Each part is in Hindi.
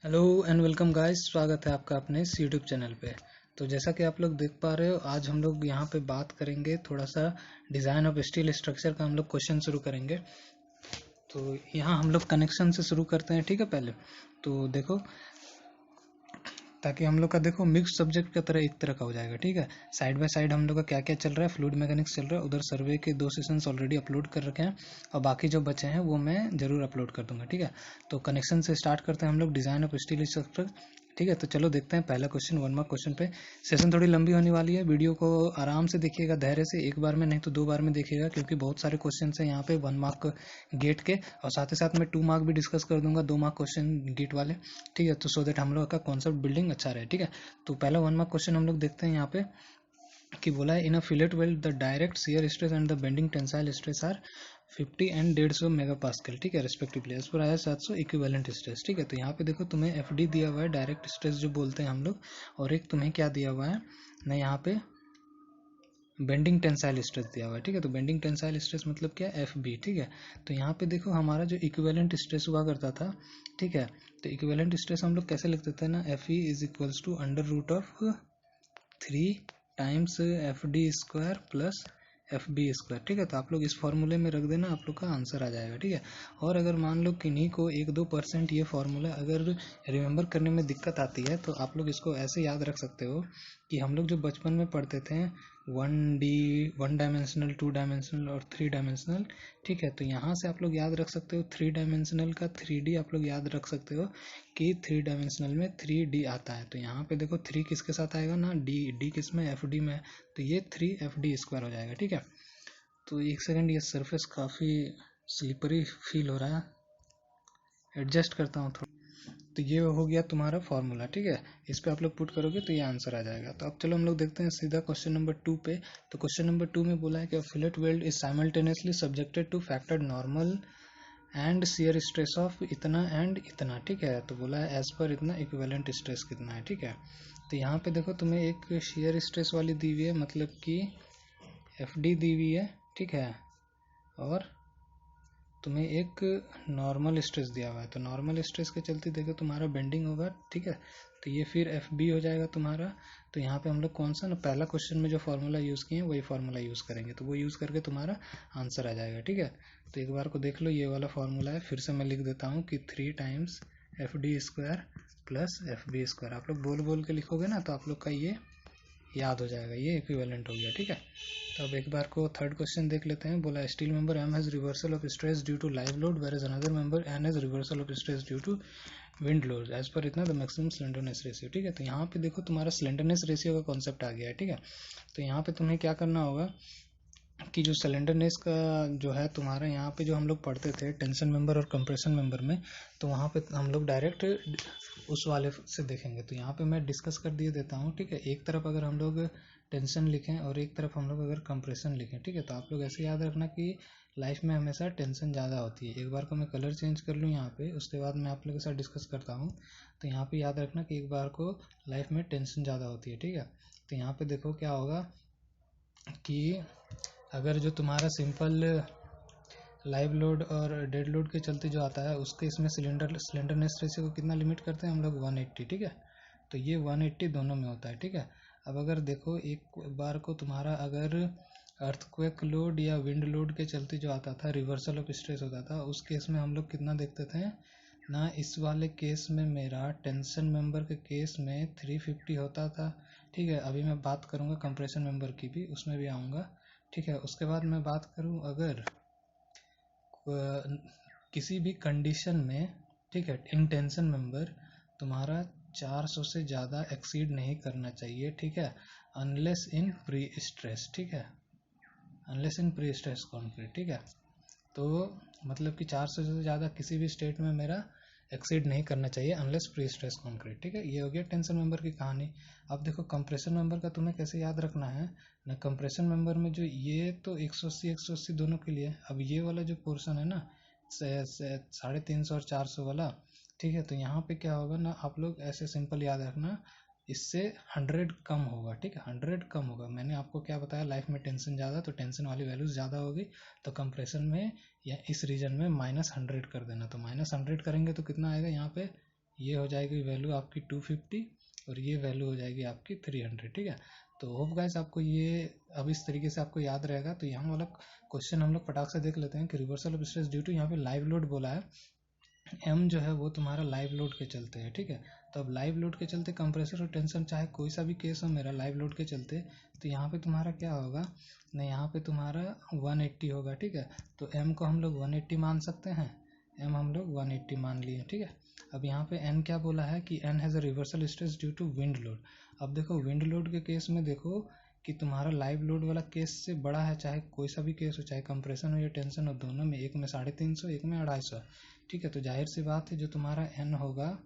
हेलो एंड वेलकम गाइस, स्वागत है आपका अपने इस यूट्यूब चैनल पे। तो जैसा कि आप लोग देख पा रहे हो, आज हम लोग यहाँ पे बात करेंगे थोड़ा सा डिज़ाइन ऑफ स्टील स्ट्रक्चर का। हम लोग क्वेश्चन शुरू करेंगे। तो यहाँ हम लोग कनेक्शन से शुरू करते हैं, ठीक है। पहले तो देखो, ताकि हम लोग का देखो मिक्स सब्जेक्ट की तरह एक तरह का हो जाएगा, ठीक है। साइड बाय साइड हम लोग का क्या क्या चल रहा है, फ्लूइड मैकेनिक्स चल रहा है, उधर सर्वे के 2 सेशंस ऑलरेडी अपलोड कर रखे हैं और बाकी जो बचे हैं वो मैं ज़रूर अपलोड कर दूंगा, ठीक है। तो कनेक्शन से स्टार्ट करते हैं हम लोग, डिज़ाइन ऑफ स्टील स्ट्रक्चर, ठीक है। तो चलो देखते हैं पहला क्वेश्चन, 1 मार्क क्वेश्चन पे। सेशन थोड़ी लंबी होने वाली है, वीडियो को आराम से देखिएगा, धैर्य से, एक बार में नहीं तो 2 बार में देखिएगा, क्योंकि बहुत सारे क्वेश्चन हैं यहाँ पे 1 मार्क गेट के, और साथ ही साथ मैं 2 मार्क भी डिस्कस कर दूंगा, 2 मार्क क्वेश्चन गेट वाले, ठीक है। तो सो दैट हम लोग का कॉन्सेप्ट बिल्डिंग अच्छा रहे, ठीक है। तो पहला 1 मार्क क्वेश्चन हम लोग देखते हैं यहाँ पे, कि बोला है in a fillet weld the direct shear stress and the bending tensile stress are 50 and 150 mega pascal, ठीक है, रेस्पेक्टिवली एज पर आया 700 इक्विवेलेंट स्ट्रेस, ठीक है। तो यहाँ पे देखो तुम्हें एफ डी दिया हुआ है, डायरेक्ट स्ट्रेस जो बोलते हैं हम लोग, और एक तुम्हें क्या दिया हुआ है ना, यहाँ पे बेंडिंग टेंसाइल स्ट्रेस दिया हुआ है, ठीक है। तो बेंडिंग टेंसाइल स्ट्रेस मतलब क्या, एफ बी, ठीक है। तो यहाँ पे देखो हमारा जो इक्विवेलेंट स्ट्रेस हुआ करता था, ठीक है। तो इक्विवेलेंट स्ट्रेस हम लोग कैसे लिखते थे ना, F E is equals to under root of 3 times F D square plus F B square, ठीक है। तो आप लोग इस फॉर्मूले में रख देना, आप लोग का आंसर आ जाएगा, ठीक है। और अगर मान लो किन्हीं को 1-2% ये फॉर्मूला अगर रिमेंबर करने में दिक्कत आती है, तो आप लोग इसको ऐसे याद रख सकते हो कि हम लोग जो बचपन में पढ़ते थे 1D, 1 डायमेंशनल, 2 डायमेंशनल और 3 डायमेंशनल, ठीक है। तो यहाँ से आप लोग याद रख सकते हो 3 डायमेंशनल का 3D आप लोग याद रख सकते हो कि 3 डायमेंशनल में 3D आता है। तो यहाँ पे देखो 3 किसके साथ आएगा ना, डी किस में, एफ डी में, तो ये 3 FD स्क्वायर हो जाएगा, ठीक है। तो एक सेकंड, ये सरफेस काफ़ी स्लिपरी फील हो रहा है, एडजस्ट करता हूँ थोड़ा। तो ये हो गया तुम्हारा फॉर्मूला, ठीक है। इस पे आप लोग पुट करोगे तो ये आंसर आ जाएगा। तो अब चलो हम लोग देखते हैं सीधा क्वेश्चन नंबर 2 पे। तो क्वेश्चन नंबर 2 में बोला है कि fillet weld is simultaneously subjected two factor normal and shear stress of इतना एंड इतना, ठीक है। तो बोला है एज पर इतना इक्विवेलेंट स्ट्रेस कितना है, ठीक है। तो यहाँ पे देखो तुम्हें एक शियर स्ट्रेस वाली दी हुई है, मतलब कि एफ डी दी हुई है, ठीक है। और तुम्हें एक नॉर्मल स्ट्रेस दिया हुआ है, तो नॉर्मल स्ट्रेस के चलते देखो तुम्हारा बेंडिंग होगा, ठीक है। तो ये फिर एफ बी हो जाएगा तुम्हारा। तो यहाँ पे हम लोग कौन सा ना, पहला क्वेश्चन में जो फार्मूला यूज़ किए हैं वही फार्मूला यूज़ करेंगे, तो वो यूज़ करके तुम्हारा आंसर आ जाएगा, ठीक है। तो एक बार को देख लो, ये वाला फार्मूला है, फिर से मैं लिख देता हूँ कि 3 times F D square plus F B square. आप लोग बोल बोल के लिखोगे ना, तो आप लोग का ये याद हो जाएगा, ये इक्विवेलेंट हो गया, ठीक है। तो अब एक बार को थर्ड क्वेश्चन देख लेते हैं। बोला steel member M has reversal of stress due to live load whereas another member N has reversal of stress due to wind load as per इतना द मैक्सिमम स्लेंडरनेस रेशियो, ठीक है। तो यहाँ पे देखो तुम्हारा स्लेंडरनेस रेशियो का कॉन्सेप्ट आ गया है, ठीक है। तो यहाँ पे तुम्हें क्या करना होगा कि जो सिलेंडरनेस का जो है तुम्हारा, यहाँ पे जो हम लोग पढ़ते थे टेंशन मेंबर और कंप्रेशन मेंबर में, तो वहाँ पे हम लोग डायरेक्ट उस वाले से देखेंगे। तो यहाँ पे मैं डिस्कस कर दिए देता हूँ, ठीक है। एक तरफ अगर हम लोग टेंशन लिखें और एक तरफ हम लोग अगर कंप्रेशन लिखें, ठीक है। तो आप लोग ऐसे याद रखना कि लाइफ में हमेशा टेंशन ज़्यादा होती है। एक बार को मैं कलर चेंज कर लूँ यहाँ पे, उसके बाद मैं आप लोगों के साथ डिस्कस करता हूँ। तो यहाँ पे याद रखना कि एक बार को लाइफ में टेंशन ज़्यादा होती है, ठीक है। तो यहाँ पे देखो क्या होगा कि अगर जो तुम्हारा सिंपल लाइव लोड और डेड लोड के चलते जो आता है, उसके इसमें सिलेंडरनेस रेशियो को कितना लिमिट करते हैं हम लोग, 180, ठीक है। तो ये 180 दोनों में होता है, ठीक है। अब अगर देखो एक बार को तुम्हारा अगर अर्थक्वेक लोड या विंड लोड के चलते जो आता था, रिवर्सल ऑफ स्ट्रेस होता था, उस केस में हम लोग कितना देखते थे ना, इस वाले केस में मेरा टेंशन मेंबर के केस में 350 होता था, ठीक है। अभी मैं बात करूँगा कंप्रेशन मेंबर की भी, उसमें भी आऊँगा, ठीक है। उसके बाद मैं बात करूँ अगर किसी भी कंडीशन में, ठीक है, इन टेंशन मेंबर तुम्हारा 400 से ज़्यादा एक्सीड नहीं करना चाहिए, ठीक है, अनलेस इन प्री स्ट्रेस, ठीक है, अनलेस इन प्री स्ट्रेस कॉन्क्रीट, ठीक है। तो मतलब कि 400 से ज़्यादा किसी भी स्टेट में मेरा एक्सीड नहीं करना चाहिए अनलेस प्री स्ट्रेस कॉन्क्रीट, ठीक है। ये हो गया टेंशन मेंबर की कहानी। अब देखो कंप्रेशन मेंबर का तुम्हें कैसे याद रखना है ना, कंप्रेशन मेंबर में जो ये तो 180 दोनों के लिए, अब ये वाला जो पोर्शन है ना 350 और 400 वाला, ठीक है। तो यहाँ पे क्या होगा ना, आप लोग ऐसे सिंपल याद रखना, इससे 100 कम होगा, ठीक है, 100 कम होगा। मैंने आपको क्या बताया, लाइफ में टेंशन ज़्यादा, तो टेंशन वाली वैल्यूज ज़्यादा होगी, तो कंप्रेशन में या इस रीजन में -100 कर देना। तो -100 करेंगे तो कितना आएगा यहाँ पे, ये हो जाएगी वैल्यू आपकी 250 और ये वैल्यू हो जाएगी आपकी 300, ठीक है। तो होप गाइस आपको ये अब इस तरीके से आपको याद रहेगा। तो यहाँ वाला क्वेश्चन हम लोग फटाक से देख लेते हैं कि reversal of stress due to, यहाँ पे लाइव लोड बोला है, एम जो है वो तुम्हारा लाइव लोड के चलते है, ठीक है। तो अब लाइव लोड के चलते कंप्रेसर और टेंशन चाहे कोई सा भी केस हो मेरा लाइव लोड के चलते, तो यहाँ पे तुम्हारा क्या होगा ना, यहाँ पे तुम्हारा 180 होगा, ठीक है। तो एम को हम लोग 180 मान सकते हैं, एम हम लोग 180 मान लिए, ठीक है। अब यहाँ पे एन क्या बोला है कि N has a reversal stress due to wind load. अब देखो विंड लोड के केस में देखो कि तुम्हारा लाइव लोड वाला केस से बड़ा है, चाहे कोई सा भी केस हो, चाहे कंप्रेशन हो या टेंशन हो, दोनों में, एक में 350, एक में 250, ठीक है। तो जाहिर सी बात है जो तुम्हारा एन होगा,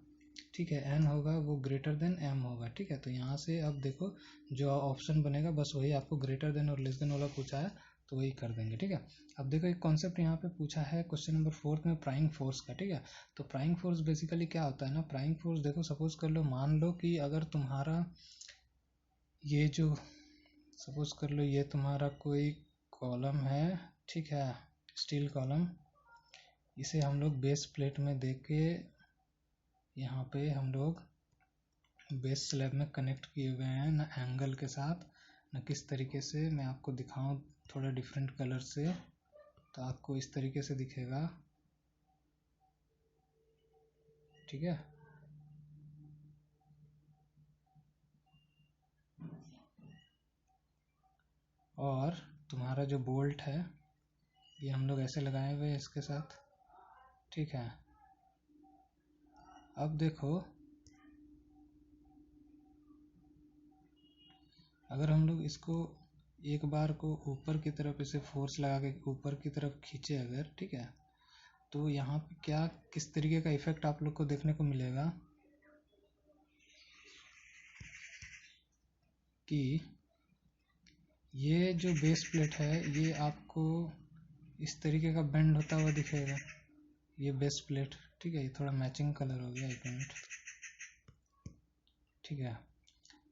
ठीक है, एन होगा वो ग्रेटर देन एम होगा, ठीक है। तो यहाँ से अब देखो जो ऑप्शन बनेगा बस वही आपको ग्रेटर देन और लेस देन वाला पूछा है तो वही कर देंगे, ठीक है। अब देखो एक कॉन्सेप्ट यहाँ पे पूछा है क्वेश्चन नंबर 4 में प्राइंग फोर्स का, ठीक है। तो प्राइंग फोर्स बेसिकली क्या होता है ना, प्राइंग फोर्स देखो सपोज कर लो, मान लो कि अगर तुम्हारा ये जो सपोज कर लो ये तुम्हारा कोई कॉलम है, ठीक है, स्टील कॉलम, इसे हम लोग बेस प्लेट में दे के यहाँ पे हम लोग बेस स्लैब में कनेक्ट किए हुए हैं ना, एंगल के साथ ना, किस तरीके से मैं आपको दिखाऊं थोड़ा डिफरेंट कलर से, तो आपको इस तरीके से दिखेगा, ठीक है। और तुम्हारा जो बोल्ट है ये हम लोग ऐसे लगाए हुए हैं इसके साथ, ठीक है। अब देखो अगर हम लोग इसको एक बार को ऊपर की तरफ इसे फोर्स लगा के ऊपर की तरफ खींचे अगर, ठीक है, तो यहाँ पे क्या किस तरीके का इफेक्ट आप लोग को देखने को मिलेगा कि ये जो बेस प्लेट है ये आपको इस तरीके का बेंड होता हुआ दिखेगा, ये बेस प्लेट, ठीक है। ये थोड़ा मैचिंग कलर हो गया, 1 मिनट, ठीक है।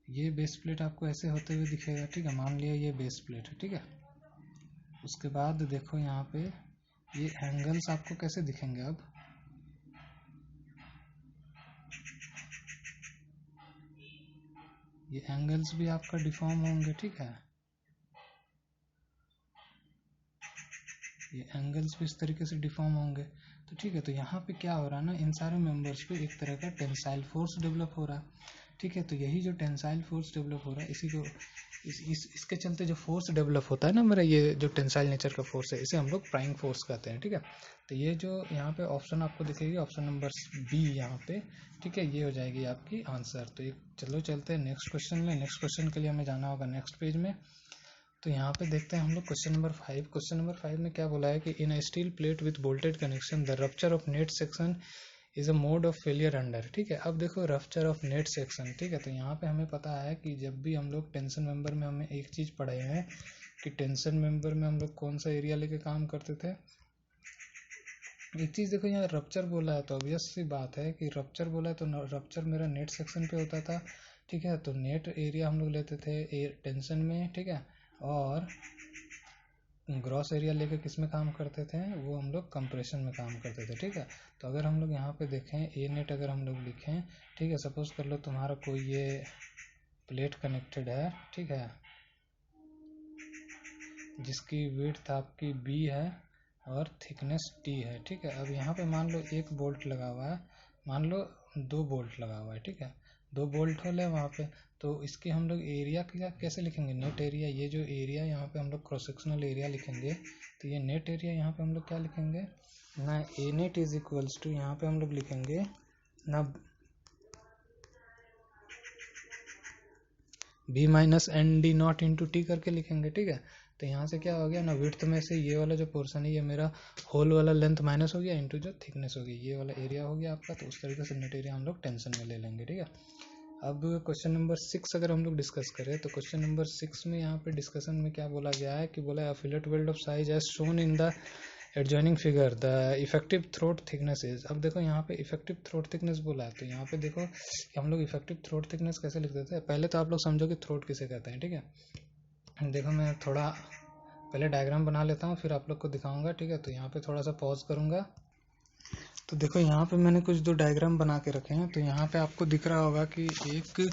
ये बेस प्लेट आपको ऐसे होते हुए दिखेगा, ठीक है, मान लिया ये बेस प्लेट है, ठीक है। उसके बाद देखो यहाँ पे ये एंगल्स आपको कैसे दिखेंगे, अब ये एंगल्स भी आपका डिफॉर्म होंगे, ठीक है, ये एंगल्स भी इस तरीके से डिफॉर्म होंगे। तो ठीक है, तो यहाँ पे क्या हो रहा है ना, इन सारे मेंबर्स पे एक तरह का टेंसाइल फोर्स डेवलप हो रहा है, ठीक है। तो यही जो टेंसाइल फोर्स डेवलप हो रहा है, इसी को इसके चलते जो फोर्स डेवलप होता है ना मेरा, ये जो टेंसाइल नेचर का फोर्स है, इसे हम लोग प्राइंग फोर्स कहते हैं, ठीक है। तो ये जो यहाँ पे ऑप्शन आपको दिखेगी, ऑप्शन नंबर बी यहाँ पे, ठीक है, ये हो जाएगी आपकी आंसर। तो ये चलो चलते हैं नेक्स्ट क्वेश्चन में। नेक्स्ट क्वेश्चन के लिए हमें जाना होगा नेक्स्ट पेज में। तो यहाँ पे देखते हैं हम लोग क्वेश्चन नंबर 5। क्वेश्चन नंबर 5 में क्या बोला है कि in a steel plate with bolted connection the rupture of net section is a mode of failure under, ठीक है। अब देखो रप्चर ऑफ नेट सेक्शन, ठीक है। तो यहाँ पे हमें पता है कि जब भी हम लोग टेंशन मेंबर में हमें एक चीज पढ़े हैं कि टेंशन मेंबर में हम लोग कौन सा एरिया लेके काम करते थे। एक चीज देखो, यहाँ रप्चर बोला है तो ऑब्वियस सी बात है कि रप्चर बोला है तो रप्चर मेरा नेट सेक्शन पे होता था, ठीक है। तो नेट एरिया हम लोग लेते थे टेंशन में, ठीक है। और ग्रॉस एरिया लेके किस में काम करते थे, वो हम लोग कंप्रेशन में काम करते थे, ठीक है। तो अगर हम लोग यहाँ पे देखें ए नेट अगर हम लोग लिखें, ठीक है, सपोज कर लो तुम्हारा कोई ये प्लेट कनेक्टेड है, ठीक है, जिसकी विड्थ आपकी बी है और थिकनेस टी है, ठीक है। अब यहाँ पे मान लो एक बोल्ट लगा हुआ है, मान लो 2 बोल्ट लगा हुआ है, ठीक है, 2 बोल्ट होले वहाँ पे। तो इसके हम लोग एरिया क्या कैसे लिखेंगे, नेट एरिया, ये जो एरिया यहाँ पे हम लोग क्रॉस सेक्शनल एरिया लिखेंगे, तो ये नेट एरिया यहाँ पे हम लोग क्या लिखेंगे ना, A net is equals to, यहाँ पे हम लोग लिखेंगे ना B minus N D not into T करके लिखेंगे, ठीक है। तो यहाँ से क्या हो गया ना, विड्थ में से ये वाला जो पोर्शन है ये मेरा होल वाला लेंथ माइनस हो गया इंटू जो थिकनेस हो गई, ये वाला एरिया हो गया आपका। तो उस तरीके से नेट एरिया हम लोग टेंशन में ले लेंगे, ठीक है। अब क्वेश्चन नंबर 6 अगर हम लोग डिस्कस करें तो क्वेश्चन नंबर 6 में यहाँ पे डिस्कशन में क्या बोला गया है कि बोला है fillet weld of size as shown in the adjoining figure the effective throat thickness is. अब देखो यहाँ पे इफेक्टिव थ्रोट थिकनेस बोला है, तो यहाँ पे देखो कि हम लोग इफेक्टिव थ्रोट थिकनेस कैसे लिख देते हैं। पहले तो आप लोग समझो कि थ्रोट किसे कहते हैं, ठीक है। देखो मैं थोड़ा पहले डायग्राम बना लेता हूँ फिर आप लोग को दिखाऊंगा, ठीक है। तो यहाँ पे थोड़ा सा पॉज करूंगा। तो देखो यहाँ पे मैंने कुछ दो डायग्राम बना के रखे हैं। तो यहाँ पे आपको दिख रहा होगा कि एक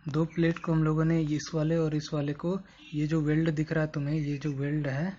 दो प्लेट को हम लोगों ने इस वाले और इस वाले को, ये जो वेल्ड दिख रहा है तुम्हें, ये जो वेल्ड है,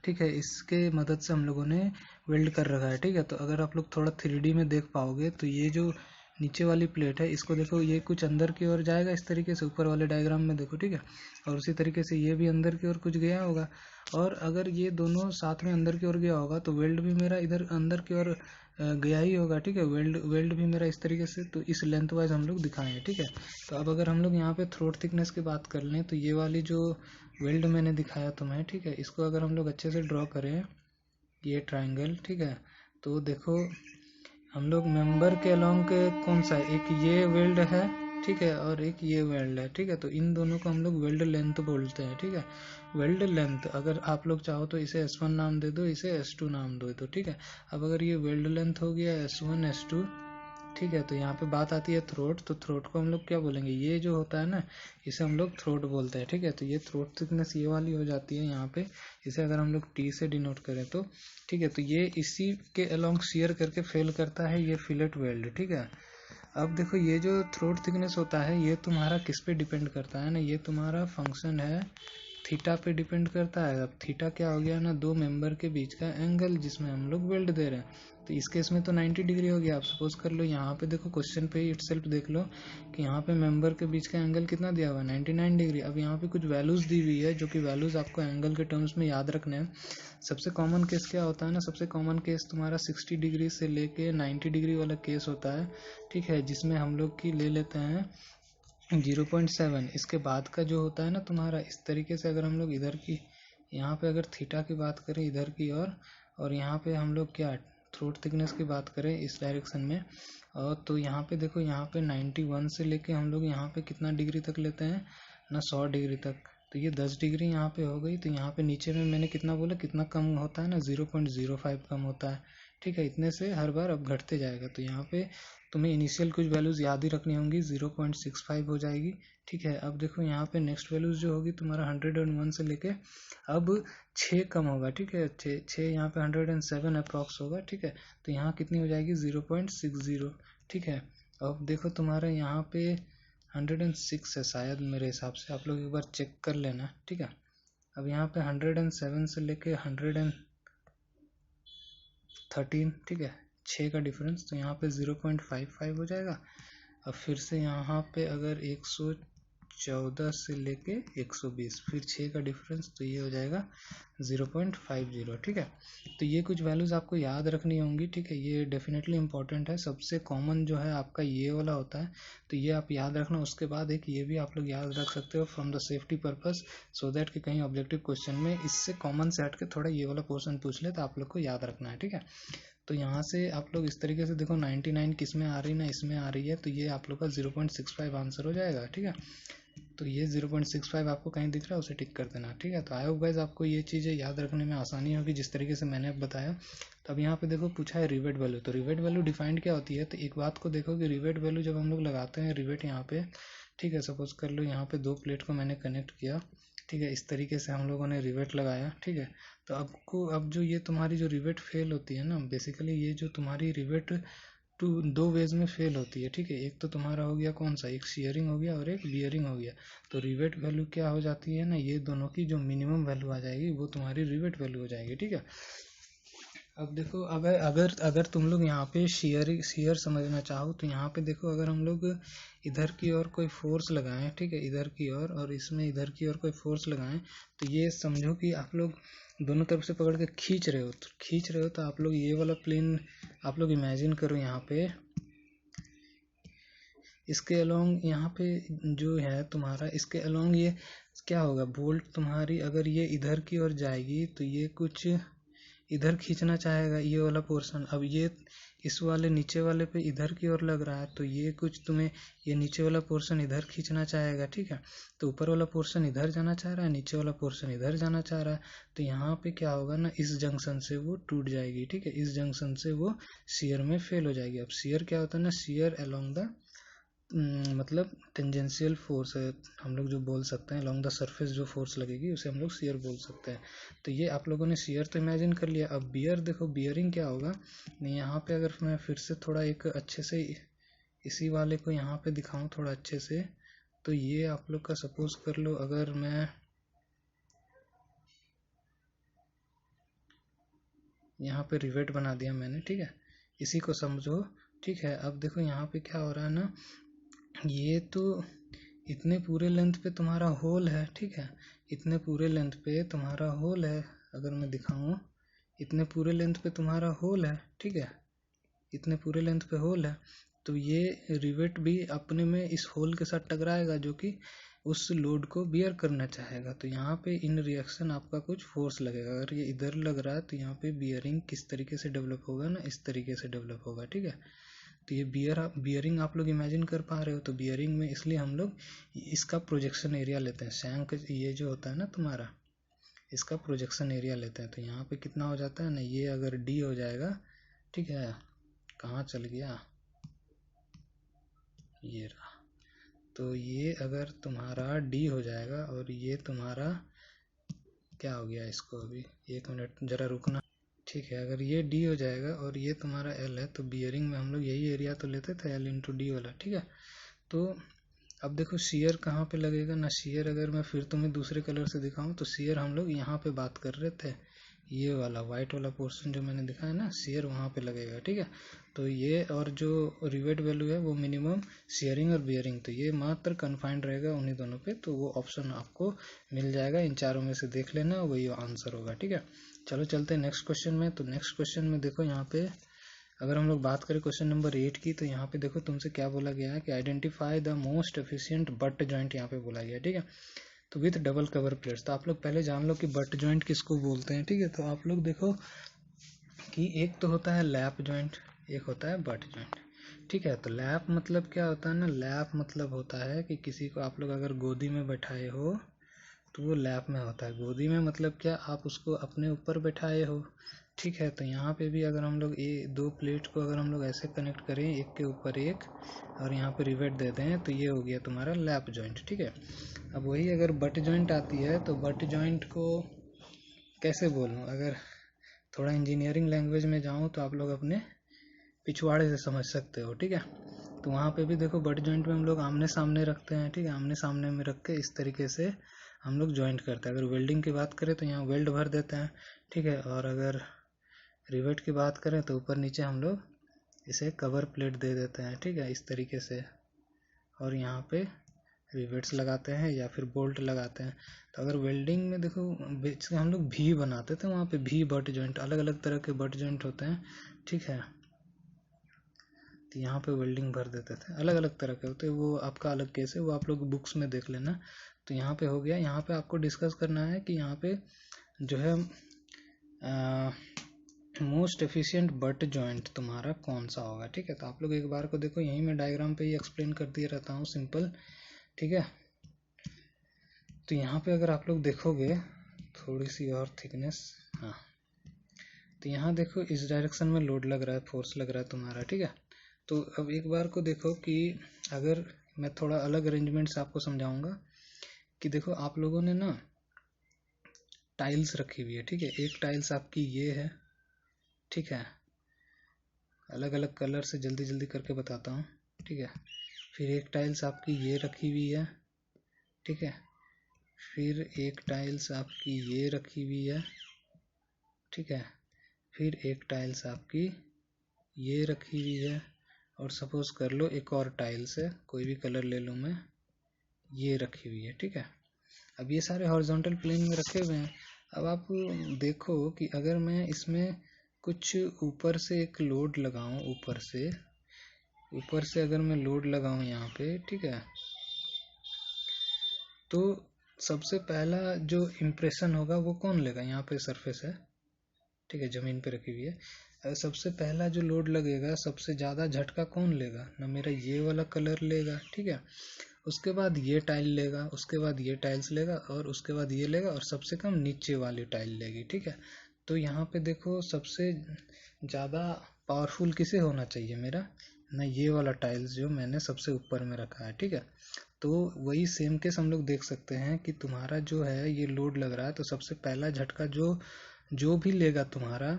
ठीक है, इसके मदद से हम लोगों ने वेल्ड कर रखा है। ठीक है, तो अगर आप लोग थोड़ा 3D में देख पाओगे तो ये जो नीचे वाली प्लेट है, इसको देखो, ये कुछ अंदर की ओर जाएगा इस तरीके से, ऊपर वाले डायग्राम में देखो, ठीक है, और उसी तरीके से ये भी अंदर की ओर कुछ गया होगा। और अगर ये दोनों साथ में अंदर की ओर गया होगा तो वेल्ड भी मेरा इधर अंदर की ओर गया ही होगा। ठीक है, वेल्ड वेल्ड भी मेरा इस तरीके से, तो इस लेंथ वाइज हम लोग दिखाएं हैं। ठीक है, तो अब अगर हम लोग यहाँ पे थ्रोट थिकनेस की बात कर लें तो ये वाली जो वेल्ड मैंने दिखाया तुम्हें, ठीक है, इसको अगर हम लोग अच्छे से ड्रॉ करें, ये ट्राइंगल, ठीक है, तो देखो हम लोग मेंबर के अलोंग के कौन सा है, एक ये वेल्ड है, ठीक है, और एक ये वेल्ड है। ठीक है, तो इन दोनों को हम लोग वेल्ड लेंथ बोलते हैं। ठीक है, वेल्ड लेंथ, अगर आप लोग चाहो तो इसे S1 नाम दे दो, इसे S2 नाम दो, तो ठीक है। अब अगर ये वेल्ड लेंथ हो गया S1 S2, ठीक है, तो यहाँ पे बात आती है थ्रोट। तो थ्रोट को हम लोग क्या बोलेंगे, ये जो होता है ना, इसे हम लोग थ्रोट बोलते हैं। ठीक है, तो ये थ्रोट थिकनेस ये वाली हो जाती है यहाँ पे, इसे अगर हम लोग T से डिनोट करें तो, ठीक है, तो ये इसी के अलोंग शेयर करके फेल करता है ये फिलेट वेल्ड। ठीक है, अब देखो ये जो थ्रोट थिकनेस होता है, ये तुम्हारा किस पे डिपेंड करता है ना, ये तुम्हारा फंक्शन है थीटा पे डिपेंड करता है। अब थीटा क्या हो गया ना, दो मेंबर के बीच का एंगल जिसमें हम लोग वेल्ड दे रहे हैं। तो इस केस में तो 90 डिग्री हो गया। आप सपोज कर लो, यहाँ पे देखो क्वेश्चन पे इटसेल्फ देख लो कि यहाँ पे मेंबर के बीच का एंगल कितना दिया हुआ है, 99 डिग्री। अब यहाँ पे कुछ वैल्यूज दी हुई है, जो कि वैल्यूज आपको एंगल के टर्म्स में याद रखने हैं। सबसे कॉमन केस क्या होता है ना, सबसे कॉमन केस तुम्हारा 60 डिग्री से लेके 90 डिग्री वाला केस होता है। ठीक है, जिसमें हम लोग की ले लेते हैं 0.7। इसके बाद का जो होता है ना तुम्हारा, इस तरीके से अगर हम लोग इधर की, यहाँ पे अगर थीटा की बात करें इधर की और यहाँ पे हम लोग क्या थ्रोट थिकनेस की बात करें इस डायरेक्शन में, और तो यहाँ पे देखो, यहाँ पे 91 से लेके हम लोग यहाँ पे कितना डिग्री तक लेते हैं ना, 100 डिग्री तक। तो ये 10 डिग्री यहाँ पे हो गई। तो यहाँ पे नीचे में मैंने कितना बोला, कितना कम होता है ना, 0.05 कम होता है। ठीक है, इतने से हर बार अब घटते जाएगा। तो यहाँ पे तुम्हें इनिशियल कुछ वैल्यूज याद ही रखनी होंगी, 0.65 हो जाएगी। ठीक है, अब देखो यहाँ पे नेक्स्ट वैल्यूज जो होगी तुम्हारा 101 से लेके अब 6 कम होगा। ठीक है, 6 यहाँ पे 107 अप्रॉक्स होगा। ठीक है, तो यहाँ कितनी हो जाएगी, 0.60। ठीक है, अब देखो तुम्हारा यहाँ पे 106 है शायद, मेरे हिसाब से, आप लोग एक बार चेक कर लेना। ठीक है, अब यहाँ पे 107 से लेके 113, ठीक है, 6 का डिफरेंस, तो यहाँ पे 0.55 हो जाएगा। अब फिर से यहाँ पे अगर 114 से लेके 120, फिर 6 का डिफरेंस, तो ये हो जाएगा 0.50। ठीक है, तो ये कुछ वैल्यूज आपको याद रखनी होंगी। ठीक है, ये डेफिनेटली इंपॉर्टेंट है। सबसे कॉमन जो है आपका ये वाला होता है, तो ये आप याद रखना। उसके बाद एक ये भी आप लोग याद रख सकते हो from the safety purpose, so that कि कहीं ऑब्जेक्टिव क्वेश्चन में इससे कॉमन से हट के थोड़ा ये वाला पोर्शन पूछ ले, तो आप लोग को याद रखना है। ठीक है, तो यहाँ से आप लोग इस तरीके से देखो, 99 किस में आ रही ना, इसमें आ रही है, तो ये आप लोग का 0.65 आंसर हो जाएगा। ठीक है, तो ये 0.65 आपको कहीं दिख रहा है, उसे टिक कर देना। ठीक है, तो आई होप गाइस आपको ये चीज़ें याद रखने में आसानी होगी जिस तरीके से मैंने बताया। तो अब यहाँ पे देखो पूछा है रिवेट वैल्यू। तो रिवेट वैल्यू डिफाइंड क्या होती है, तो एक बात को देखो कि रिवेट वैल्यू जब हम लोग लगाते हैं रिवेट यहाँ पे, ठीक है, सपोज कर लो यहाँ पे दो प्लेट को मैंने कनेक्ट किया। ठीक है, इस तरीके से हम लोगों ने रिवेट लगाया। ठीक है, तो अब जो ये तुम्हारी जो रिवेट फेल होती है ना, बेसिकली ये जो तुम्हारी रिवेट दो वेज में फेल होती है। ठीक है, एक तो तुम्हारा हो गया कौन सा, एक शियरिंग हो गया और एक बियरिंग हो गया। तो रिवेट वैल्यू क्या हो जाती है ना, ये दोनों की जो मिनिमम वैल्यू आ जाएगी वो तुम्हारी रिवेट वैल्यू हो जाएगी। ठीक है, अब देखो, अगर अगर अगर तुम लोग यहाँ पे शेयर समझना चाहो तो यहाँ पे देखो, अगर हम लोग इधर की ओर कोई फोर्स लगाएं, ठीक है, इधर की ओर और इसमें इधर की ओर कोई फोर्स लगाएं, तो ये समझो कि आप लोग दोनों तरफ से पकड़ के खींच रहे हो, तो आप लोग ये वाला प्लेन आप लोग इमेजिन करो यहाँ पे, इसके अलोंग यहाँ पे जो है तुम्हारा, इसके अलोंग ये क्या होगा, बोल्ट तुम्हारी अगर ये इधर की ओर जाएगी तो ये कुछ इधर खींचना चाहेगा ये वाला पोर्शन। अब ये इस वाले नीचे वाले पे इधर की ओर लग रहा है, तो ये कुछ तुम्हें ये नीचे वाला पोर्शन इधर खींचना चाहेगा। ठीक है, तो ऊपर वाला पोर्शन इधर जाना चाह रहा है, नीचे वाला पोर्शन इधर जाना चाह रहा है। तो यहाँ पे क्या होगा ना, इस जंक्शन से वो टूट जाएगी। ठीक है, इस जंक्शन से वो शेयर में फेल हो जाएगी। अब शेयर क्या होता है ना, शेयर अलोंग द मतलब टेंजेंशियल फोर्स है, हम लोग जो बोल सकते हैं अलोंग द सरफेस जो फोर्स लगेगी उसे हम लोग शियर बोल सकते हैं। तो ये आप लोगों ने शियर तो इमेजिन कर लिया। अब बियर देखो, बियरिंग क्या होगा, यहाँ पे अगर मैं फिर से थोड़ा एक अच्छे से इसी वाले को यहाँ पे दिखाऊं थोड़ा अच्छे से, तो ये आप लोग का सपोज कर लो, अगर मैं यहाँ पे रिवेट बना दिया मैंने, ठीक है, इसी को समझो, ठीक है। अब देखो यहाँ पे क्या हो रहा है ना, ये तो इतने पूरे लेंथ पे तुम्हारा होल है, ठीक है, इतने पूरे लेंथ पे तुम्हारा होल है, अगर मैं दिखाऊं इतने पूरे लेंथ पे तुम्हारा होल है, ठीक है, इतने पूरे लेंथ पे होल है। तो ये रिवेट भी अपने में इस होल के साथ टकराएगा जो कि उस लोड को बियर करना चाहेगा। तो यहाँ पे इन रिएक्शन आपका कुछ फोर्स लगेगा। अगर ये इधर लग रहा है तो यहाँ पे बियरिंग किस तरीके से डेवलप होगा ना, इस तरीके से डेवलप होगा, ठीक है। तो ये बियरिंग आप लोग इमेजिन कर पा रहे हो। तो बियरिंग में इसलिए हम लोग इसका प्रोजेक्शन एरिया लेते हैं, शैंक ये जो होता है ना तुम्हारा, इसका प्रोजेक्शन एरिया लेते हैं। तो यहाँ पे कितना हो जाता है ना, ये अगर डी हो जाएगा, ठीक है, कहाँ चल गया, ये रहा। तो ये अगर तुम्हारा डी हो जाएगा और ये तुम्हारा क्या हो गया, इसको अभी 1 मिनट जरा रुकना, ठीक है। अगर ये डी हो जाएगा और ये तुम्हारा एल है, तो बियरिंग में हम लोग यही एरिया तो लेते थे, एल इंटू डी वाला, ठीक है। तो अब देखो शियर कहाँ पे लगेगा ना, शियर अगर मैं फिर तुम्हें दूसरे कलर से दिखाऊं तो शियर हम लोग यहाँ पे बात कर रहे थे, ये वाला वाइट वाला पोर्शन जो मैंने दिखाया ना, शियर वहाँ पे लगेगा, ठीक है। तो ये और जो रिवेट वैल्यू है वो मिनिमम शेयरिंग और बियरिंग, तो ये मात्र कन्फाइंड रहेगा उन्हीं दोनों पे। तो वो ऑप्शन आपको मिल जाएगा, इन चारों में से देख लेना, वही आंसर होगा, ठीक है। चलो चलते हैं नेक्स्ट क्वेश्चन में। तो नेक्स्ट क्वेश्चन में देखो यहाँ पे अगर हम लोग बात करें क्वेश्चन नंबर 8 की, तो यहाँ पे देखो तुमसे क्या बोला गया है कि identify the most efficient butt joint यहाँ पे बोला गया है, ठीक है। तो विथ डबल कवर प्लेट्स, तो आप लोग पहले जान लो कि बट जॉइंट किसको बोलते हैं, ठीक है। तो आप लोग देखो कि एक तो होता है लैप जॉइंट, एक होता है बट जॉइंट, ठीक है। तो लैप मतलब क्या होता है ना, लैप मतलब होता है कि किसी को आप लोग अगर गोदी में बैठाए हो तो वो लैप में होता है। गोदी में मतलब क्या, आप उसको अपने ऊपर बैठाए हो, ठीक है। तो यहाँ पे भी अगर हम लोग ये दो प्लेट को अगर हम लोग ऐसे कनेक्ट करें एक के ऊपर एक और यहाँ पे रिवेट दे दें, तो ये हो गया तुम्हारा लैप जॉइंट, ठीक है। अब वही अगर बट जॉइंट आती है, तो बट जॉइंट को कैसे बोलूँ, अगर थोड़ा इंजीनियरिंग लैंग्वेज में जाऊँ तो आप लोग अपने पिछवाड़े से समझ सकते हो, ठीक है। तो वहाँ पे भी देखो बट जॉइंट में हम लोग आमने सामने रखते हैं, ठीक है, आमने सामने में रख के इस तरीके से हम लोग जॉइंट करते हैं। अगर वेल्डिंग की बात करें तो यहाँ वेल्ड भर देते हैं, ठीक है। और अगर रिवेट की बात करें तो ऊपर नीचे हम लोग इसे कवर प्लेट दे देते हैं, ठीक है, इस तरीके से। और यहाँ पे रिवेट्स लगाते हैं या फिर बोल्ट लगाते हैं। तो अगर वेल्डिंग में देखो बेसिकली हम लोग भी बनाते थे, वहाँ पे भी बट जॉइंट, अलग अलग तरह के बट जॉइंट होते हैं, ठीक है। तो यहाँ पे वेल्डिंग भर देते थे, अलग अलग तरह के होते हैं, वो आपका अलग केस है, वो आप लोग बुक्स में देख लेना। तो यहाँ पे हो गया, यहाँ पे आपको डिस्कस करना है कि यहाँ पे जो है मोस्ट एफिशिएंट बट जॉइंट तुम्हारा कौन सा होगा, ठीक है। तो आप लोग एक बार को देखो, यहीं मैं डायग्राम पे ही एक्सप्लेन कर दिया रहता हूँ सिंपल, ठीक है। तो यहाँ पे अगर आप लोग देखोगे थोड़ी सी और थिकनेस, हाँ, तो यहाँ देखो इस डायरेक्शन में लोड लग रहा है, फोर्स लग रहा है तुम्हारा, ठीक है। तो अब एक बार को देखो कि अगर मैं थोड़ा अलग अरेंजमेंट से आपको समझाऊंगा कि देखो आप लोगों ने ना टाइल्स रखी हुई है, ठीक है। एक टाइल्स आपकी ये है, ठीक है, अलग अलग कलर से जल्दी जल्दी करके बताता हूँ, ठीक है। फिर एक टाइल्स आपकी ये रखी हुई है, ठीक है। फिर एक टाइल्स आपकी ये रखी हुई है, ठीक है। फिर एक टाइल्स आपकी ये रखी हुई है, और सपोज कर लो एक और टाइल्स है, कोई भी कलर ले लूँ मैं, ये रखी हुई है, ठीक है। अब ये सारे हॉरिजॉन्टल प्लेन में रखे हुए हैं। अब आप देखो कि अगर मैं इसमें कुछ ऊपर से एक लोड लगाऊं, ऊपर से अगर मैं लोड लगाऊं यहाँ पे, ठीक है, तो सबसे पहला जो इम्प्रेशन होगा वो कौन लेगा, यहाँ पे सरफेस है, ठीक है, जमीन पे रखी हुई है। सबसे पहला जो लोड लगेगा सबसे ज़्यादा झटका कौन लेगा ना, मेरा ये वाला कलर लेगा, ठीक है। उसके बाद ये टाइल लेगा, उसके बाद ये टाइल्स लेगा, और उसके बाद ये लेगा, और सबसे कम नीचे वाली टाइल लेगी, ठीक है। तो यहाँ पे देखो सबसे ज़्यादा पावरफुल किसे होना चाहिए, मेरा ना ये वाला टाइल्स जो मैंने सबसे ऊपर में रखा है, ठीक है। तो वही सेम केस हम लोग देख सकते हैं कि तुम्हारा जो है ये लोड लग रहा है, तो सबसे पहला झटका जो जो भी लेगा तुम्हारा,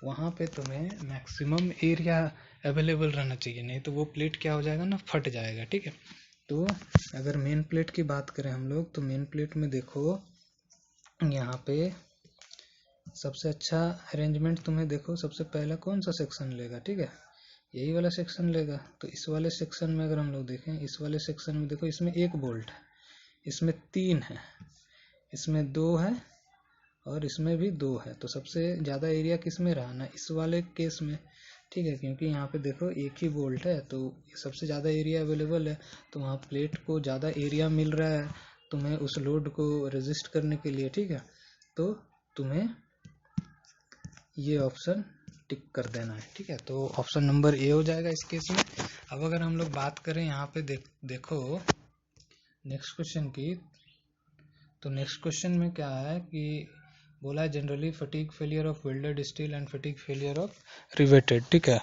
वहाँ पे तुम्हें मैक्सिमम एरिया अवेलेबल रहना चाहिए, नहीं तो वो प्लेट क्या हो जाएगा ना, फट जाएगा, ठीक है। तो अगर मेन प्लेट की बात करें हम लोग, तो मेन प्लेट में देखो यहाँ पे सबसे अच्छा अरेंजमेंट तुम्हें देखो, सबसे पहला कौन सा सेक्शन लेगा, ठीक है, यही वाला सेक्शन लेगा। तो इस वाले सेक्शन में अगर हम लोग देखें, इस वाले सेक्शन में देखो, इसमें 1 बोल्ट है, इसमें 3 है, इसमें 2 है, और इसमें भी 2 है। तो सबसे ज़्यादा एरिया किस में रहा ना, इस वाले केस में, ठीक है, क्योंकि यहाँ पे देखो 1 ही बोल्ट है, तो सबसे ज़्यादा एरिया अवेलेबल है, तो वहाँ प्लेट को ज़्यादा एरिया मिल रहा है तुम्हें उस लोड को रेजिस्ट करने के लिए, ठीक है। तो तुम्हें ये ऑप्शन टिक कर देना है, ठीक है। तो ऑप्शन नंबर ए हो जाएगा इस केस में। अब अगर हम लोग बात करें यहाँ पे देखो नेक्स्ट क्वेश्चन की, तो नेक्स्ट क्वेश्चन में क्या है कि बोला है generally fatigue failure of welded steel and fatigue failure of riveted, ठीक है।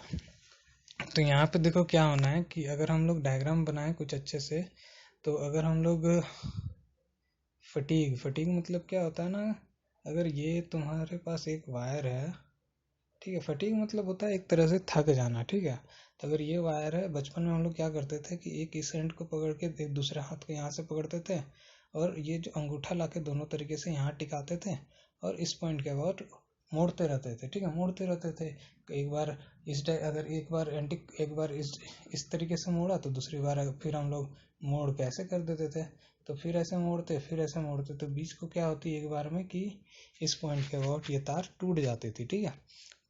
तो यहाँ पे देखो क्या होना है कि अगर हम लोग डायग्राम बनाए कुछ अच्छे से, तो अगर हम लोग फटीग मतलब क्या होता है ना, अगर ये तुम्हारे पास एक वायर है, ठीक है, फटीग मतलब होता है एक तरह से थक जाना, ठीक है। तो अगर ये वायर है, बचपन में हम लोग क्या करते थे कि एक इस एंड को पकड़ के एक दूसरे हाथ को यहाँ से पकड़ते थे, और ये जो अंगूठा लाके दोनों तरीके से यहाँ टिकाते थे, और इस पॉइंट के बाद मोड़ते रहते थे, ठीक है, मोड़ते रहते थे। एक बार अगर एक बार इस तरीके से मोड़ा, तो दूसरी बार फिर हम लोग मोड़ के ऐसे कर देते थे, तो फिर ऐसे मोड़ते, फिर ऐसे मोड़ते, तो बीच को क्या होती है एक बार में कि इस पॉइंट के बाद ये तार टूट जाती थी, ठीक है।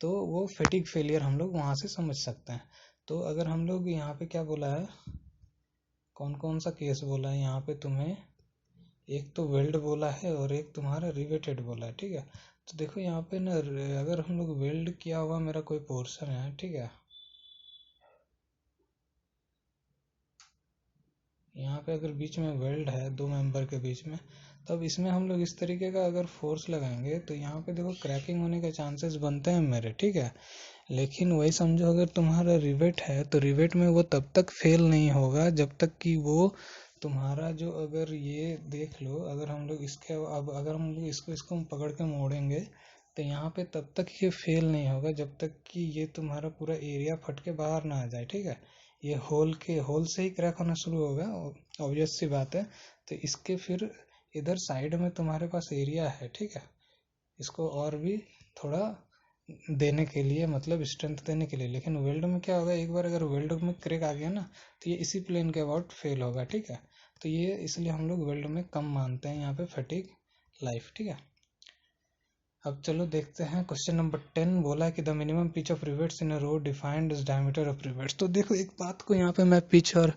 तो वो फटीग फेलियर हम लोग वहाँ से समझ सकते हैं। तो अगर हम लोग यहाँ पे क्या बोला है, कौन कौन सा केस बोला है यहाँ पे तुम्हें, एक तो वेल्ड बोला है और एक तुम्हारा रिवेटेड बोला है, ठीक है। तो देखो यहाँ पे ना, अगर हम लोग वेल्ड किया हुआ मेरा कोई पोर्शन है, ठीक है, यहाँ पे अगर बीच में वेल्ड है 2 मेंबर के बीच में, तब इसमें हम लोग इस तरीके का अगर फोर्स लगाएंगे, तो यहाँ पे देखो क्रैकिंग होने के चांसेस बनते हैं मेरे, ठीक है। लेकिन वही समझो, अगर तुम्हारा रिवेट है, तो रिवेट में वो तब तक फेल नहीं होगा जब तक कि वो तुम्हारा जो, अगर ये देख लो, अगर हम लोग इसके, अब अगर हम लोग इसको हम पकड़ के मोड़ेंगे, तो यहाँ पे तब तक ये फेल नहीं होगा जब तक कि ये तुम्हारा पूरा एरिया फट के बाहर ना आ जाए, ठीक है। ये होल से ही क्रैक होना शुरू होगा, ऑब्वियस सी बात है। तो इसके फिर इधर साइड में तुम्हारे पास एरिया है, ठीक है, इसको और भी थोड़ा देने के लिए, मतलब स्ट्रेंथ देने के लिए। लेकिन वेल्ड में क्या होगा, एक बार अगर वेल्ड में क्रैक आ गया ना, तो ये इसी प्लेन के अबाउट फेल होगा, ठीक है। तो ये इसलिए हम लोग वेल्ड में कम मानते हैं यहाँ पे फटीग लाइफ, ठीक है। अब चलो देखते हैं क्वेश्चन नंबर 10। बोला है कि the minimum pitch of rivets in a row defined as diameter of rivets. तो देखो एक बात को यहाँ पे मैं पिच और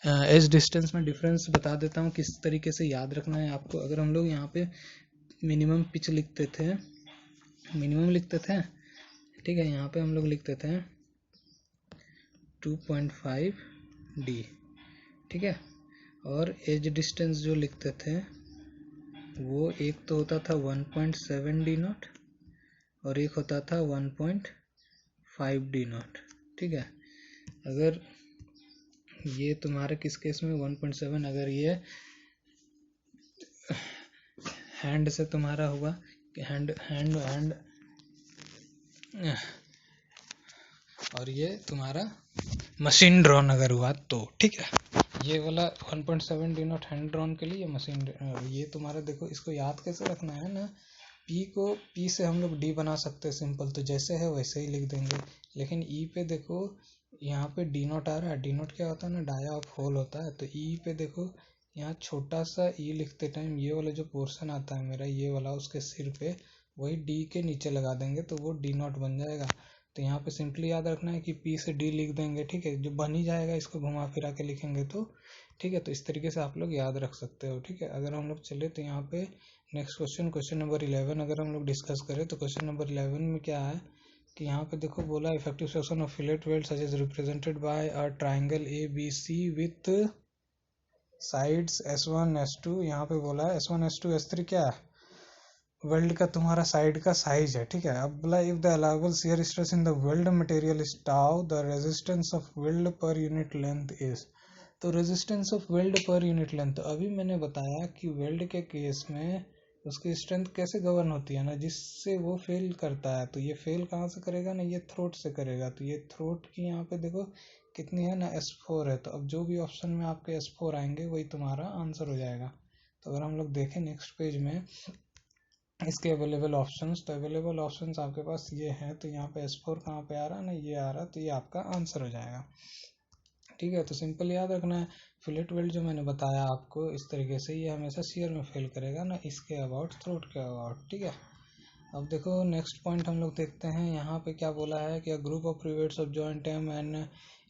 एज डिस्टेंस में डिफरेंस बता देता हूँ, किस तरीके से याद रखना है आपको। अगर हम लोग यहाँ पे मिनिमम पिच लिखते थे, ठीक है, यहाँ पे हम लोग लिखते थे 2.5 डी, ठीक है। और एज डिस्टेंस जो लिखते थे, वो एक तो होता था 1.7 डी नॉट, और एक होता था 1.5 डी नॉट, ठीक है। अगर ये तुम्हारे किस केस में 1.7, अगर ये हैंड से तुम्हारा हुआ, हैंड हैंड हैंड और ये तुम्हारा मशीन ड्रॉन अगर हुआ तो, ठीक है। ये वाला 1.7 डी नॉट हैंड ड्रॉन के लिए, मशीन, ये तुम्हारा देखो, इसको याद कैसे रखना है ना, पी से हम लोग डी बना सकते हैं सिंपल, तो जैसे है वैसे ही लिख देंगे। लेकिन ई पे देखो, यहाँ पे डी नॉट आ रहा है, डी नॉट क्या होता है ना, डाया ऑफ होल होता है। तो ई पे देखो, यहाँ छोटा सा ई लिखते टाइम ये वाला जो पोर्शन आता है मेरा, ये वाला, उसके सिर पे वही डी के नीचे लगा देंगे, तो वो डी नॉट बन जाएगा। तो यहाँ पे सिंपली याद रखना है कि पी से डी लिख देंगे, ठीक है, जो बन ही जाएगा, इसको घुमा फिरा के लिखेंगे तो, ठीक है। तो इस तरीके से आप लोग याद रख सकते हो, ठीक है। अगर हम लोग चले तो यहाँ पे नेक्स्ट क्वेश्चन नंबर 11 अगर हम लोग डिस्कस करें, तो क्वेश्चन नंबर 11 में क्या है कि यहाँ पे देखो बोला effective section of fillet weld such is represented by a triangle A B C with sides S1 S2। यहाँ पे बोला है S1 S2 S3 क्या है, वेल्ड का तुम्हारा साइड का साइज है, ठीक है। अब बोला if the allowable shear stress in the weld material is tau, the resistance of weld per unit length is. तो resistance of weld per unit length, तो अभी मैंने बताया कि वेल्ड के केस में उसकी स्ट्रेंथ कैसे गवर्न होती है ना, जिससे वो फेल करता है। तो ये फेल कहाँ से करेगा ना, ये थ्रोट से करेगा। तो ये थ्रोट की यहाँ पे देखो कितनी है ना, S4 है। तो अब जो भी ऑप्शन में आपके S4 आएंगे वही तुम्हारा आंसर हो जाएगा। तो अगर हम लोग देखें नेक्स्ट पेज में इसके अवेलेबल ऑप्शंस, तो अवेलेबल ऑप्शंस आपके पास ये हैं। तो यहाँ पे S4 कहाँ पे आ रहा है ना, ये आ रहा है। तो ये आपका आंसर हो जाएगा, ठीक है। तो सिंपल याद रखना है, फिलेट वेल्ड जो मैंने बताया आपको इस तरीके से, ये हमेशा शियर में फेल करेगा ना, इसके अबाउट थ्रोट के अबाउट, ठीक है। अब देखो नेक्स्ट पॉइंट हम लोग देखते हैं, यहाँ पे क्या बोला है कि group of rivets of joint M and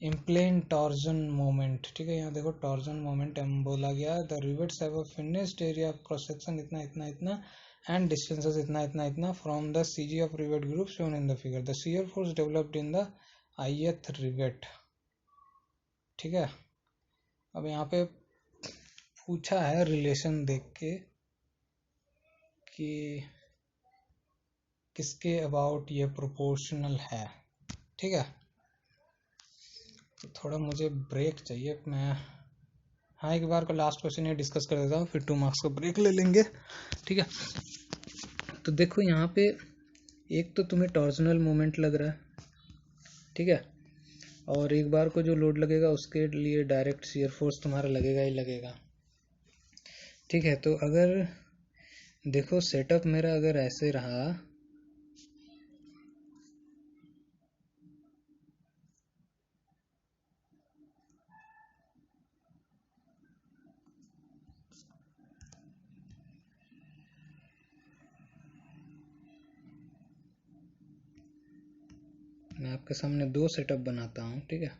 in plane torsion moment, ठीक है। यहाँ देखो टॉर्जन मोमेंट एम बोला गया है। The rivets have a finished area of cross section इतना इतना इतना एंड डिस्टेंसेस इतना इतना इतना from the CG of rivet group shown in the figure. The shear force developed in the ith rivet, ठीक है। अब यहाँ पे पूछा है रिलेशन देख के कि किसके अबाउट ये प्रोपोर्शनल है, ठीक है। तो थोड़ा मुझे ब्रेक चाहिए, मैं हाँ एक बार को लास्ट क्वेश्चन ये डिस्कस कर देता हूँ, फिर 2 मार्क्स का ब्रेक ले लेंगे, ठीक है। तो देखो यहाँ पे एक तो तुम्हें टॉर्जनल मोमेंट लग रहा है, ठीक है, और एक बार को जो लोड लगेगा उसके लिए डायरेक्ट शियर फोर्स तुम्हारा लगेगा ही लगेगा, ठीक है। तो अगर देखो सेटअप मेरा अगर ऐसे रहा, मैं आपके सामने 2 सेटअप बनाता हूँ, ठीक है।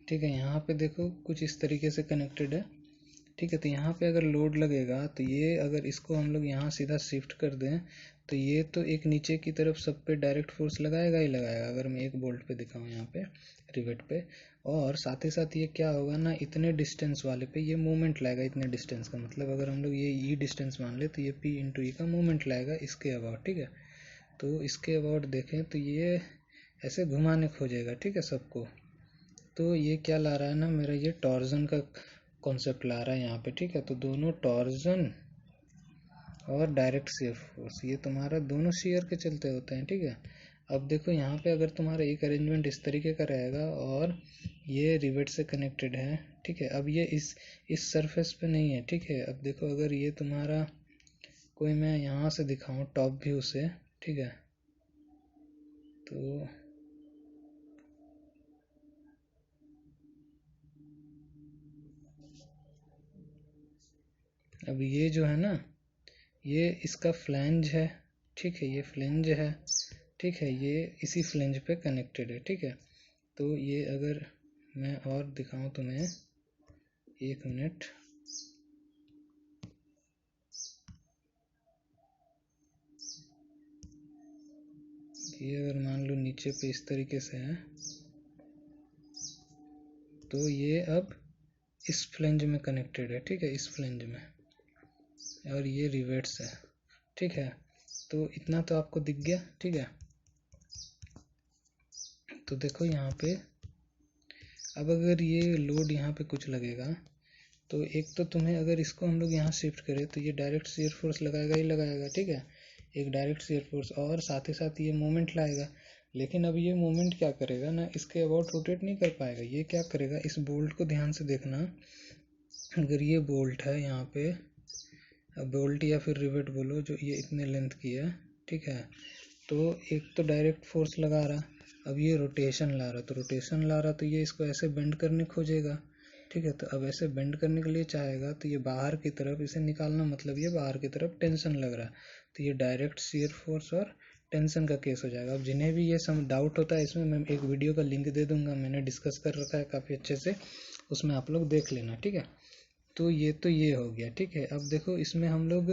ठीक है, यहाँ पे देखो कुछ इस तरीके से कनेक्टेड है, ठीक है। तो यहाँ पे अगर लोड लगेगा तो ये अगर इसको हम लोग यहाँ सीधा शिफ्ट कर दें तो ये तो एक नीचे की तरफ सब पे डायरेक्ट फोर्स लगाएगा ही लगाएगा। अगर मैं एक बोल्ट पे दिखाऊँ यहाँ पे रिवेट पे, और साथ ही साथ ये क्या होगा ना, इतने डिस्टेंस वाले पे ये मूवमेंट लाएगा। इतने डिस्टेंस का मतलब अगर हम लोग ये ई डिस्टेंस मान ले तो ये पी इंटू ई का मूवमेंट लाएगा इसके अबाउट, ठीक है। तो इसके अबाउट देखें तो ये ऐसे घुमाने खोजेगा, ठीक है सबको। तो ये क्या ला रहा है ना, मेरा ये टॉर्जन का कॉन्सेप्ट ला रहा है यहाँ पे, ठीक है। तो दोनों टॉर्जन और डायरेक्ट शियर फोर्स ये तुम्हारा दोनों शियर के चलते होते हैं, ठीक है। अब देखो यहाँ पे अगर तुम्हारा एक अरेंजमेंट इस तरीके का रहेगा और ये रिवेट से कनेक्टेड है, ठीक है। अब ये इस सरफेस पे नहीं है, ठीक है। अब देखो अगर ये तुम्हारा कोई मैं यहाँ से दिखाऊँ टॉप व्यू से, ठीक है, तो अब ये जो है ना, ये इसका फ्लैंज है, ठीक है, ये फ्लैंज है, ठीक है, ये इसी फ्लैंज पे कनेक्टेड है, ठीक है। तो ये अगर मैं और दिखाऊं तुम्हें, एक मिनट, ये अगर मान लो नीचे पे इस तरीके से है तो ये अब इस फ्लैंज में कनेक्टेड है, ठीक है, इस फ्लैंज में, और ये रिवेट्स है, ठीक है। तो इतना तो आपको दिख गया, ठीक है। तो देखो यहाँ पे अब अगर ये लोड यहाँ पे कुछ लगेगा तो एक तो तुम्हें अगर इसको हम लोग यहाँ शिफ्ट करें तो ये डायरेक्ट शियर फोर्स लगाएगा ही लगाएगा, ठीक है, एक डायरेक्ट शियर फोर्स, और साथ ही साथ ये मोमेंट लाएगा। लेकिन अब ये मोमेंट क्या करेगा ना, इसके अबाउट रोटेट नहीं कर पाएगा। ये क्या करेगा, इस बोल्ट को ध्यान से देखना, अगर ये बोल्ट है यहाँ पे, बोल्ट या फिर रिवेट बोलो, जो ये इतने लेंथ की है, ठीक है। तो एक तो डायरेक्ट फोर्स लगा रहा, अब ये रोटेशन ला रहा, तो रोटेशन ला रहा तो ये इसको ऐसे बेंड करने खोजेगा, ठीक है। तो अब ऐसे बेंड करने के लिए चाहेगा तो ये बाहर की तरफ इसे निकालना, मतलब ये बाहर की तरफ टेंशन लग रहा है, तो ये डायरेक्ट शियर फोर्स और टेंशन का केस हो जाएगा। अब जिन्हें भी ये सम डाउट होता है इसमें, मैं एक वीडियो का लिंक दे दूंगा, मैंने डिस्कस कर रखा है काफ़ी अच्छे से, उसमें आप लोग देख लेना, ठीक है। तो ये हो गया, ठीक है। अब देखो इसमें हम लोग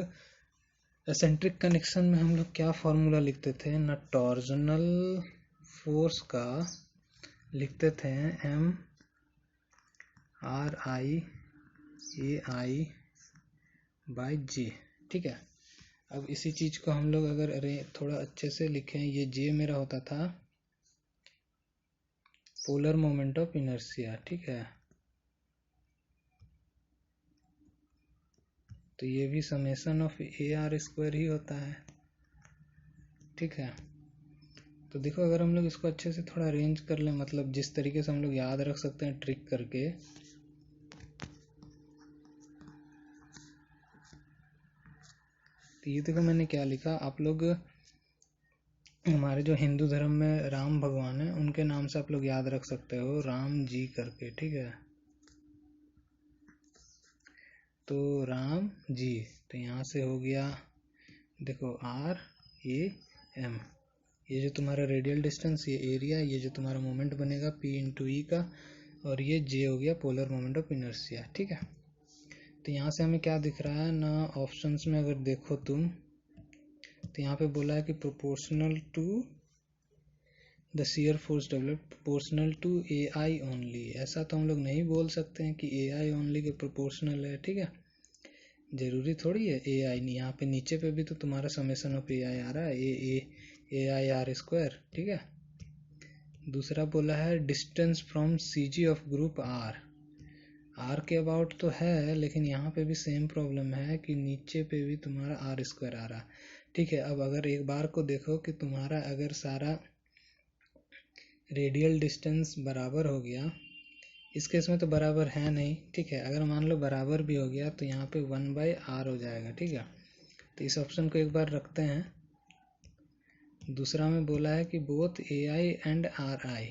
एसेंट्रिक कनेक्शन में हम लोग क्या फॉर्मूला लिखते थे ना, टॉर्जनल फोर्स का लिखते थे MRI/AI/G, ठीक है। अब इसी चीज को हम लोग अगर अरे थोड़ा अच्छे से लिखें, ये J मेरा होता था पोलर मोमेंट ऑफ इनर्शिया, ठीक है। तो ये भी समेशन ऑफ AR² ही होता है, ठीक है। तो देखो अगर हम लोग इसको अच्छे से थोड़ा अरेंज कर लें, मतलब जिस तरीके से हम लोग याद रख सकते हैं ट्रिक करके, तो ये देखो मैंने क्या लिखा, आप लोग हमारे जो हिंदू धर्म में राम भगवान है उनके नाम से आप लोग याद रख सकते हो, राम जी करके, ठीक है। तो राम जी, तो यहाँ से हो गया देखो RAM, ये जो तुम्हारा रेडियल डिस्टेंस, ये एरिया, ये जो तुम्हारा मोमेंट बनेगा P/E का, और ये J हो गया पोलर मोमेंट ऑफ इनर्शिया, ठीक है। तो यहाँ से हमें क्या दिख रहा है ना, ऑप्शंस में अगर देखो तुम, तो यहाँ पे बोला है कि proportional to the shear force develop proportional to AI only. ऐसा तो हम लोग नहीं बोल सकते हैं कि AI ओनली के प्रोपोर्शनल है, ठीक है। जरूरी थोड़ी है AI नहीं, यहाँ पे नीचे पे भी तो तुम्हारा समेशन ऑफ AI आ रहा है, AI/R², ठीक है। दूसरा बोला है distance from CG of group R के अबाउट तो है, लेकिन यहाँ पे भी सेम प्रॉब्लम है कि नीचे पे भी तुम्हारा R² आ रहा, ठीक है। अब अगर एक बार को देखो कि तुम्हारा अगर सारा रेडियल डिस्टेंस बराबर हो गया, इस केस में तो बराबर है नहीं, ठीक है। अगर मान लो बराबर भी हो गया तो यहाँ पे 1/R हो जाएगा, ठीक है। तो इस ऑप्शन को एक बार रखते हैं। दूसरा में बोला है कि बोथ AI एंड RI,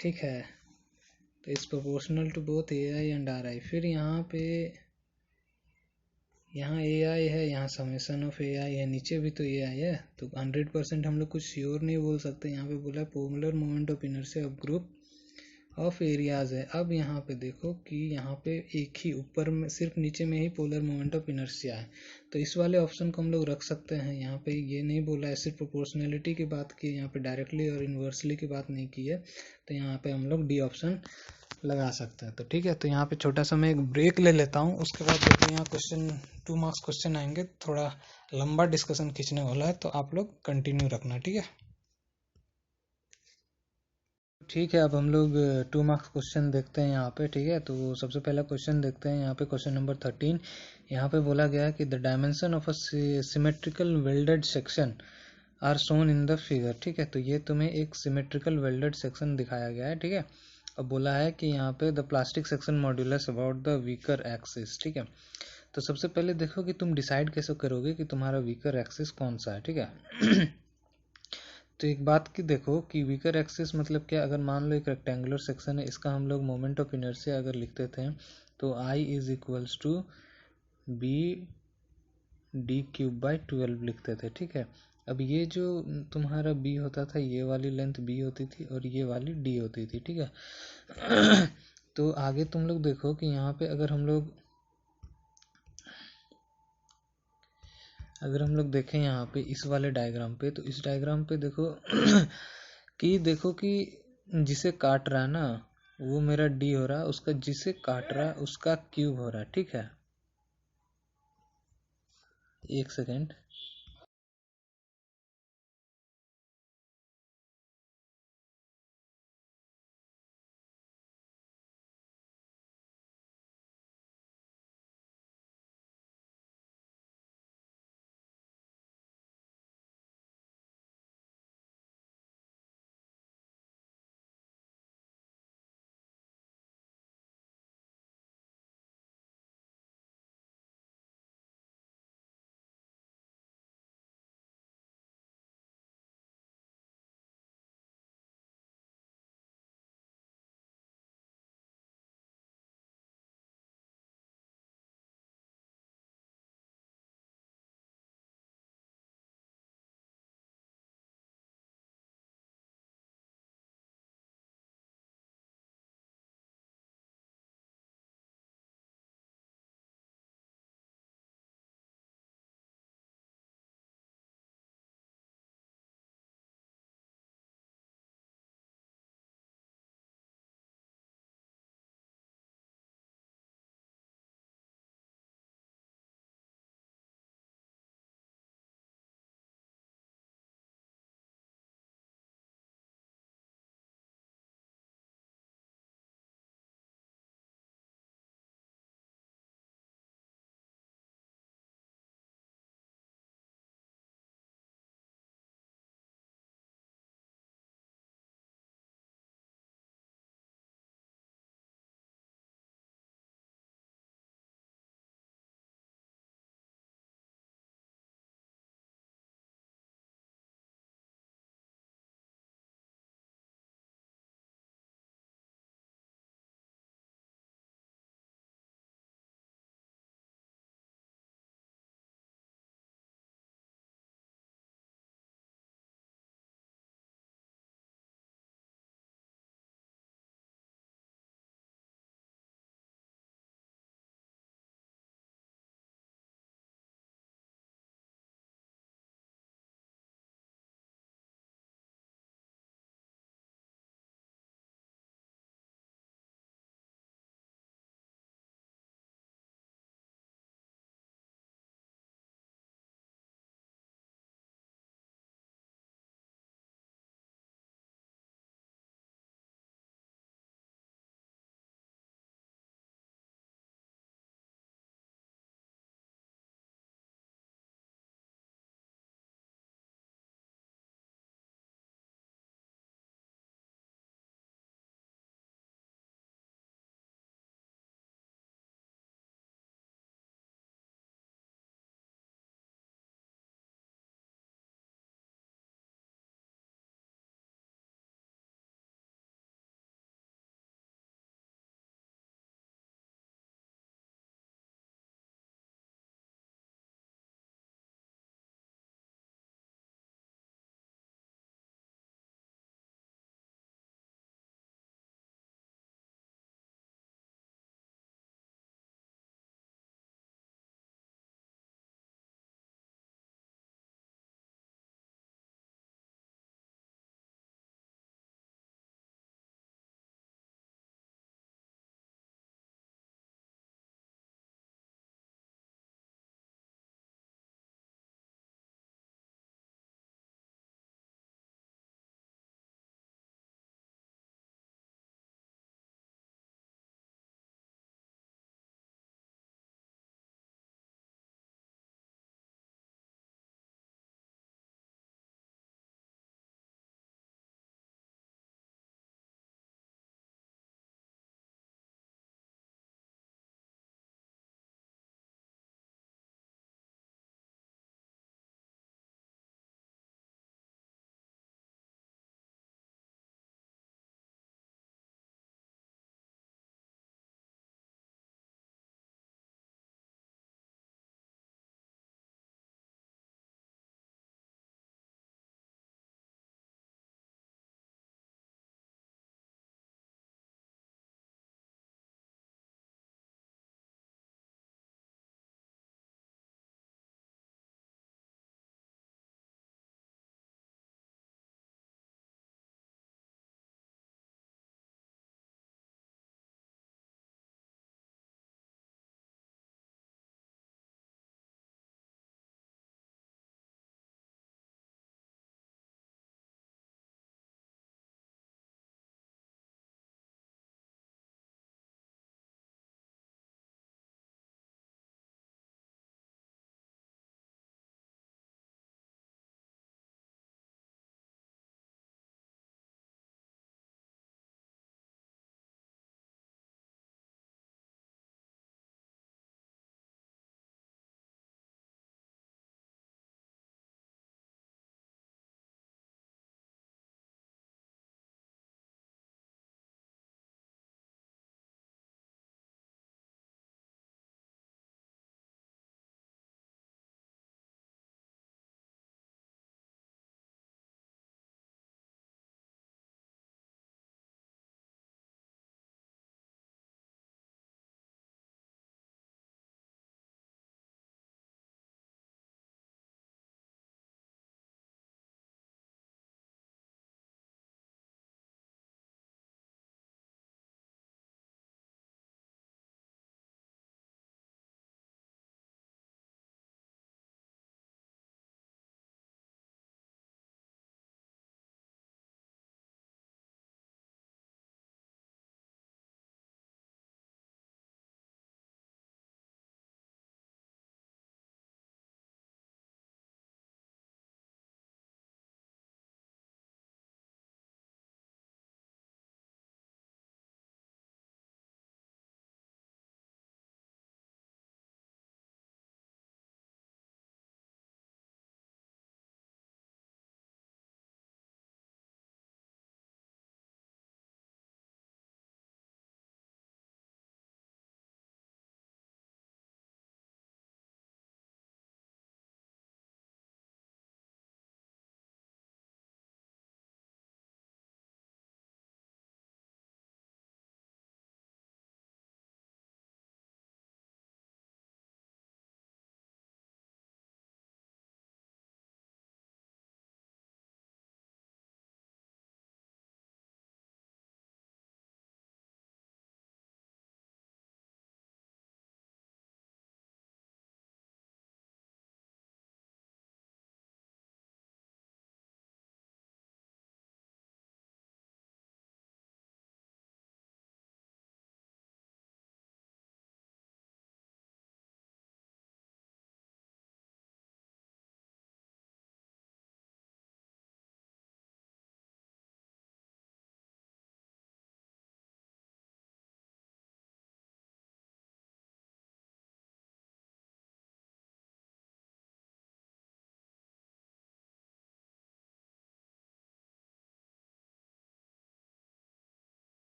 ठीक है। तो इस proportional to both AI and RI, फिर यहाँ पे यहाँ AI है, यहाँ समेशन ऑफ AI है, नीचे भी तो AI है, तो 100% हम लोग कुछ श्योर नहीं बोल सकते। यहाँ पे बोला polar moment of inertia of group of areas है। अब यहाँ पे देखो कि यहाँ पे एक ही ऊपर में, सिर्फ नीचे में ही पोलर मोमेंट ऑफ इनर्शिया है, तो इस वाले ऑप्शन को हम लोग रख सकते हैं। यहाँ पे ये नहीं बोला है, सिर्फ प्रोपोर्शनलिटी की बात की है, यहाँ पे डायरेक्टली और इन्वर्सली की बात नहीं की है, तो यहाँ पे हम लोग डी ऑप्शन लगा सकते हैं। तो ठीक है, तो यहाँ पे छोटा सा मैं एक ब्रेक ले लेता हूँ, उसके बाद देखो यहाँ क्वेश्चन 2 मार्क्स क्वेश्चन आएंगे, थोड़ा लंबा डिस्कशन खींचने वाला है, तो आप लोग कंटिन्यू रखना, ठीक है। ठीक है, अब हम लोग 2 मार्क्स क्वेश्चन देखते हैं यहाँ पे, ठीक है। तो सबसे पहला क्वेश्चन देखते हैं यहाँ पे, क्वेश्चन नंबर 13। यहाँ पे बोला गया है कि the dimension of a symmetrical welded section are shown in the figure, ठीक है। तो ये तुम्हें एक सिमेट्रिकल वेल्डेड सेक्शन दिखाया गया है, ठीक है। अब बोला है कि यहाँ पे the plastic section modulus about the weaker axis, ठीक है। तो सबसे पहले देखो कि तुम डिसाइड कैसे करोगे कि तुम्हारा वीकर एक्सिस कौन सा है, ठीक है। तो एक बात की देखो कि वीकर एक्सिस मतलब क्या, अगर मान लो एक रेक्टेंगुलर सेक्शन है, इसका हम लोग मोमेंट ऑफ इनर्शिया अगर लिखते थे तो I is equals to B/D³ लिखते थे, ठीक है। अब ये जो तुम्हारा B होता था, ये वाली लेंथ B होती थी और ये वाली D होती थी, ठीक है। तो आगे तुम लोग देखो कि यहाँ पे अगर हम लोग देखें यहाँ पे इस वाले डायग्राम पे, तो इस डायग्राम पे देखो कि जिसे काट रहा है ना वो मेरा D हो रहा है, उसका जिसे काट रहा है उसका क्यूब हो रहा है, ठीक है। एक सेकेंड।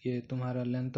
ये तुम्हारा लेंथ